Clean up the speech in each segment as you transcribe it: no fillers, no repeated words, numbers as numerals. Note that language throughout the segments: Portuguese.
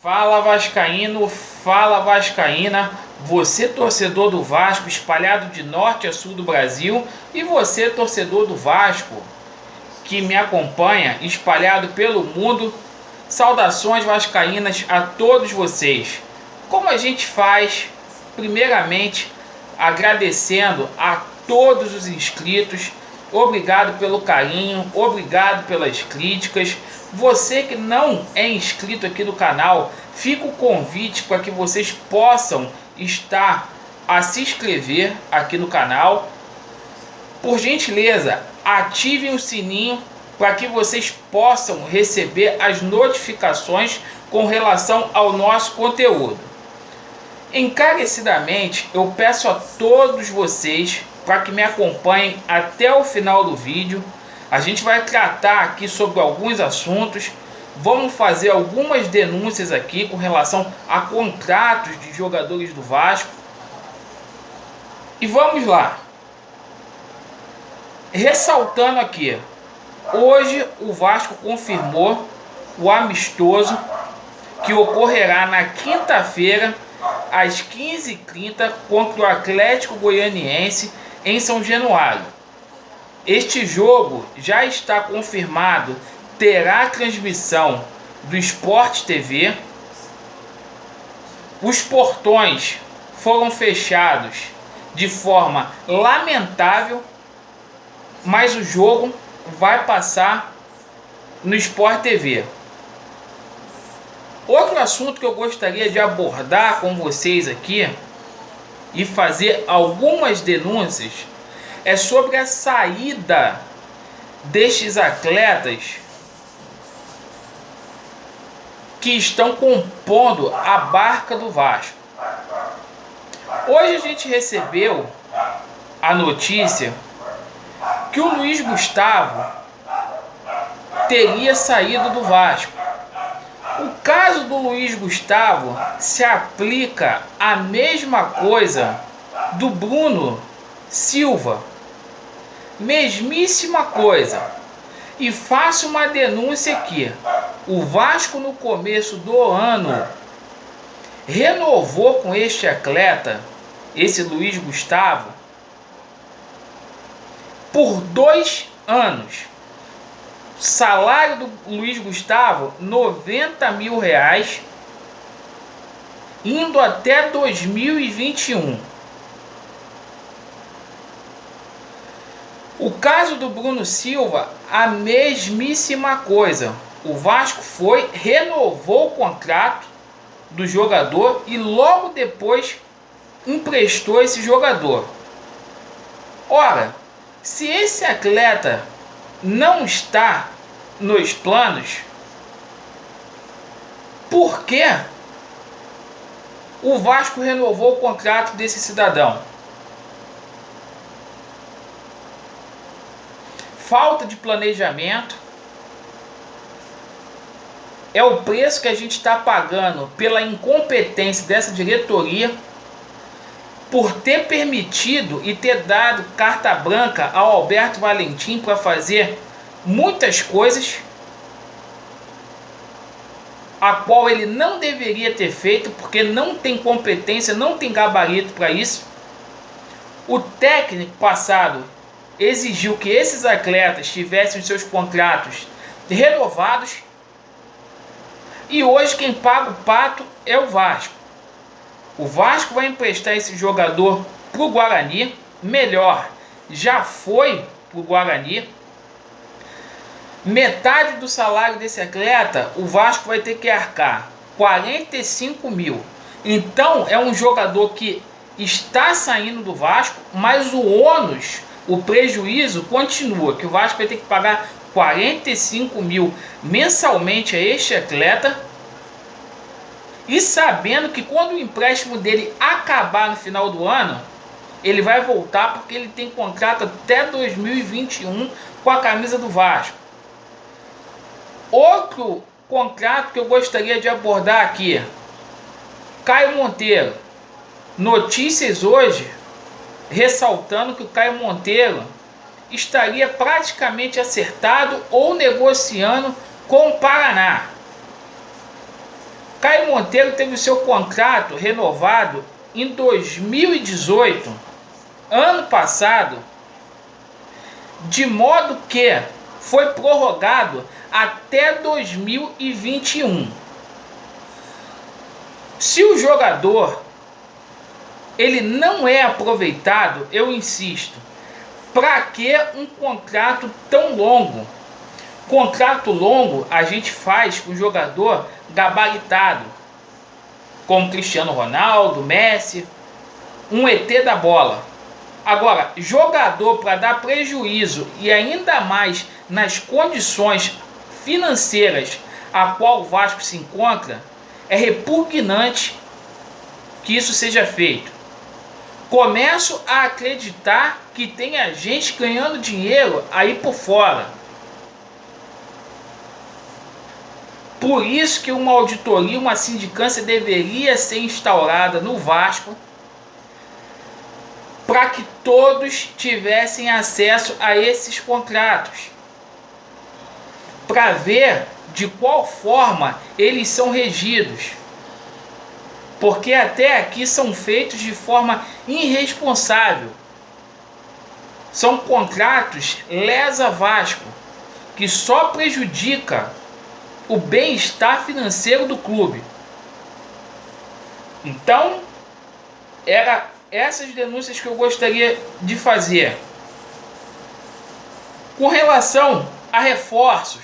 Fala vascaíno, fala vascaína, você torcedor do Vasco espalhado de norte a sul do Brasil e você torcedor do Vasco que me acompanha espalhado pelo mundo, saudações vascaínas a todos vocês. Como a gente faz? Primeiramente agradecendo a todos os inscritos, obrigado pelo carinho, obrigado pelas críticas. Você que não é inscrito aqui no canal, fica o convite para que vocês possam estar a se inscrever aqui no canal. Por gentileza, ativem o sininho para que vocês possam receber as notificações com relação ao nosso conteúdo. Encarecidamente, eu peço a todos vocês para que me acompanhem até o final do vídeo. A gente vai tratar aqui sobre alguns assuntos, vamos fazer algumas denúncias aqui com relação a contratos de jogadores do Vasco. E vamos lá. Ressaltando aqui, hoje o Vasco confirmou o amistoso que ocorrerá na quinta-feira às 15h30 contra o Atlético Goianiense em São Januário. Este jogo já está confirmado, terá transmissão do Sport TV. Os portões foram fechados de forma lamentável, mas o jogo vai passar no Sport TV. Outro assunto que eu gostaria de abordar com vocês aqui e fazer algumas denúncias é sobre a saída destes atletas que estão compondo a barca do Vasco. Hoje a gente recebeu a notícia que o Luiz Gustavo teria saído do Vasco. O caso do Luiz Gustavo se aplica a mesma coisa do Bruno Silva. Mesmíssima coisa. E faço uma denúncia aqui. O Vasco no começo do ano renovou com este atleta, esse Luiz Gustavo, por 2 anos. Salário do Luiz Gustavo, R$90 mil, indo até 2021. O caso do Bruno Silva, a mesmíssima coisa. O Vasco renovou o contrato do jogador e logo depois emprestou esse jogador. Ora, se esse atleta não está nos planos, por que o Vasco renovou o contrato desse cidadão? Falta de planejamento é o preço que a gente está pagando pela incompetência dessa diretoria, por ter permitido e ter dado carta branca ao Alberto Valentim para fazer muitas coisas a qual ele não deveria ter feito, porque não tem competência, não tem gabarito para isso. O técnico passado exigiu que esses atletas tivessem os seus contratos renovados e hoje quem paga o pato é o Vasco. O Vasco vai emprestar esse jogador para o Guarani, melhor, já foi para o Guarani. Metade do salário desse atleta, o Vasco vai ter que arcar, 45 mil. Então é um jogador que está saindo do Vasco, mas o ônus, o prejuízo continua, que o Vasco vai ter que pagar 45 mil mensalmente a este atleta, e sabendo que quando o empréstimo dele acabar no final do ano, ele vai voltar porque ele tem contrato até 2021 com a camisa do Vasco. Outro contrato que eu gostaria de abordar aqui, Caio Monteiro. Notícias hoje ressaltando que o Caio Monteiro estaria praticamente acertado ou negociando com o Paraná. Caio Monteiro teve o seu contrato renovado em 2018, ano passado, de modo que foi prorrogado até 2021. Se o jogador ele não é aproveitado, eu insisto, para que um contrato tão longo? Contrato longo a gente faz com jogador gabaritado, como Cristiano Ronaldo, Messi, um ET da bola. Agora, jogador para dar prejuízo e ainda mais nas condições financeiras a qual o Vasco se encontra, é repugnante que isso seja feito. Começo a acreditar que tem gente ganhando dinheiro aí por fora. Por isso que uma auditoria, uma sindicância deveria ser instaurada no Vasco, para que todos tivessem acesso a esses contratos, para ver de qual forma eles são regidos, porque até aqui são feitos de forma irresponsável. São contratos lesa Vasco, que só prejudica o bem-estar financeiro do clube. Então, era essas denúncias que eu gostaria de fazer. Com relação a reforços,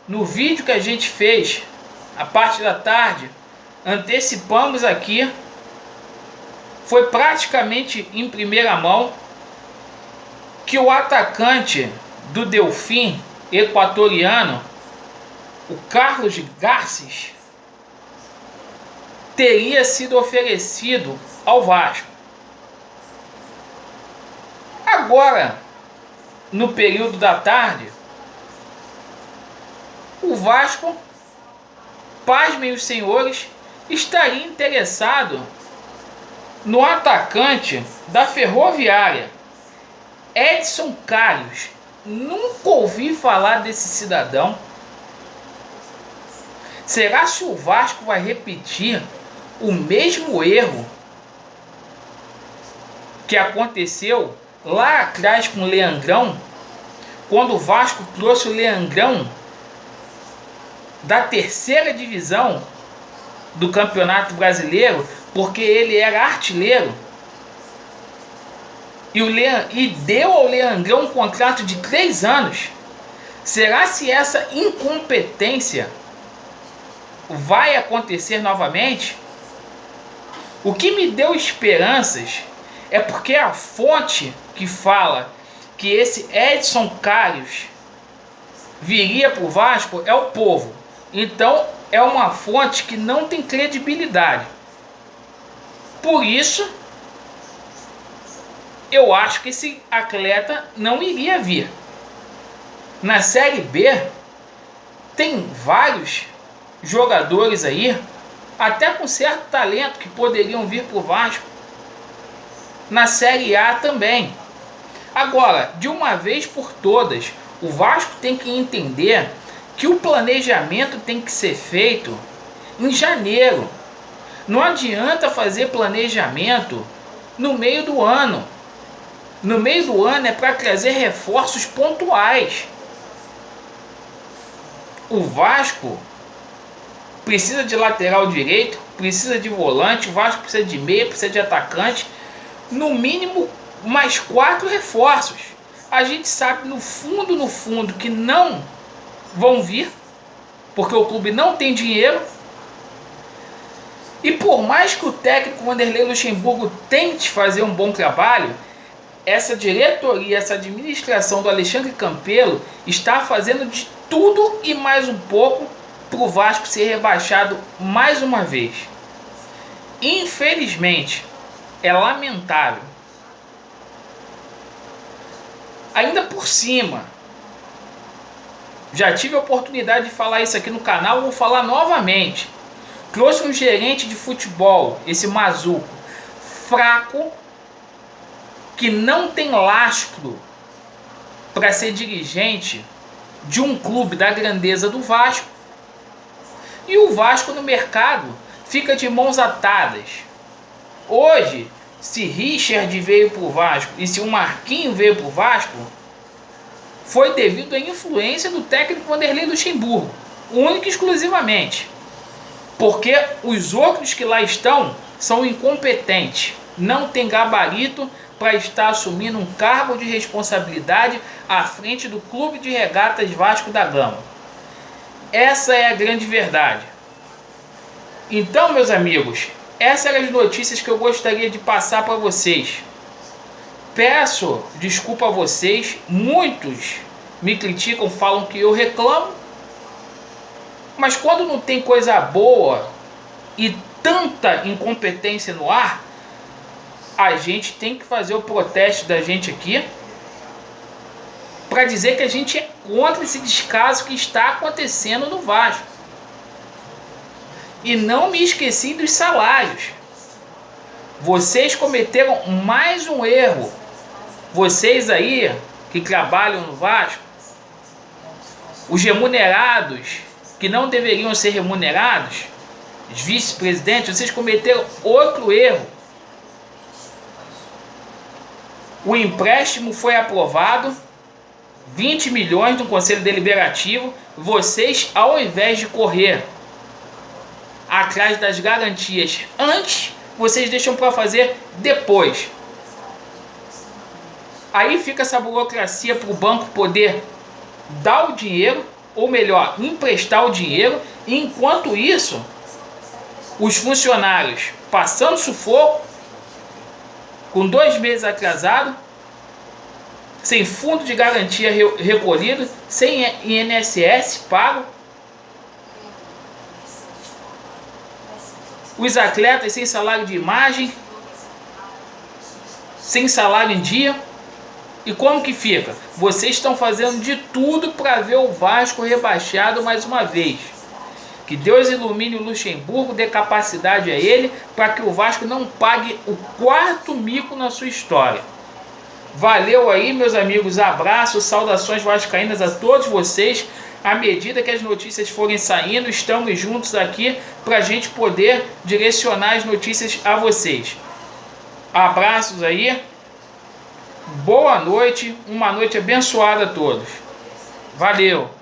no vídeo que a gente fez, a parte da tarde, antecipamos aqui, foi praticamente em primeira mão, que o atacante do Delfim, equatoriano, o Carlos Garces, teria sido oferecido ao Vasco. Agora, no período da tarde, o Vasco, pasmem os senhores, estaria interessado no atacante da Ferroviária, Edson Carlos. Nunca ouvi falar desse cidadão. Será que o Vasco vai repetir o mesmo erro que aconteceu lá atrás com o Leandrão, quando o Vasco trouxe o Leandrão da terceira divisão do Campeonato Brasileiro, porque ele era artilheiro, e deu ao Leandrão um contrato de 3 anos? Será se essa incompetência vai acontecer novamente? O que me deu esperanças é porque a fonte que fala que esse Edson Carlos viria para o Vasco é o Povo. Então é uma fonte que não tem credibilidade. Por isso eu acho que esse atleta não iria vir. Na Série B tem vários jogadores aí, até com certo talento, que poderiam vir para o Vasco. Na Série A também. Agora, de uma vez por todas, o Vasco tem que entender que o planejamento tem que ser feito em janeiro. Não adianta fazer planejamento no meio do ano. No meio do ano é para trazer reforços pontuais. O Vasco precisa de lateral direito, precisa de volante, o Vasco precisa de meia, precisa de atacante. No mínimo, mais 4 reforços. A gente sabe no fundo que não vão vir, porque o clube não tem dinheiro. E por mais que o técnico Vanderlei Luxemburgo tente fazer um bom trabalho, essa diretoria, essa administração do Alexandre Campelo está fazendo de tudo e mais um pouco para o Vasco ser rebaixado mais uma vez. Infelizmente, é lamentável. Ainda por cima, já tive a oportunidade de falar isso aqui no canal, vou falar novamente. Trouxe um gerente de futebol, esse Mazuco, fraco, que não tem lastro para ser dirigente de um clube da grandeza do Vasco. E o Vasco no mercado fica de mãos atadas. Hoje, se Richard veio para o Vasco e se o Marquinho veio para o Vasco, foi devido à influência do técnico Vanderlei Luxemburgo, única e exclusivamente. Porque os outros que lá estão são incompetentes, não tem gabarito para estar assumindo um cargo de responsabilidade à frente do Clube de Regatas Vasco da Gama. Essa é a grande verdade. Então, meus amigos, essas eram as notícias que eu gostaria de passar para vocês. Peço desculpa a vocês, muitos me criticam, falam que eu reclamo, mas quando não tem coisa boa e tanta incompetência no ar, a gente tem que fazer o protesto da gente aqui para dizer que a gente é contra esse descaso que está acontecendo no Vasco. E não me esqueci dos salários. Vocês cometeram mais um erro. Vocês aí que trabalham no Vasco, os remunerados que não deveriam ser remunerados, os vice-presidentes, vocês cometeram outro erro. O empréstimo foi aprovado, 20 milhões no Conselho Deliberativo. Vocês, ao invés de correr atrás das garantias antes, vocês deixam para fazer depois. Aí fica essa burocracia para o banco poder dar o dinheiro, ou melhor, emprestar o dinheiro, e enquanto isso, os funcionários passando sufoco, com 2 meses atrasado, sem fundo de garantia recolhido, sem INSS pago, os atletas sem salário de imagem, sem salário em dia. E como que fica? Vocês estão fazendo de tudo para ver o Vasco rebaixado mais uma vez. Que Deus ilumine o Luxemburgo, dê capacidade a ele, para que o Vasco não pague o 4º mico na sua história. Valeu aí, meus amigos, abraços, saudações vascaínas a todos vocês. À medida que as notícias forem saindo, estamos juntos aqui para a gente poder direcionar as notícias a vocês. Abraços aí, boa noite, uma noite abençoada a todos. Valeu!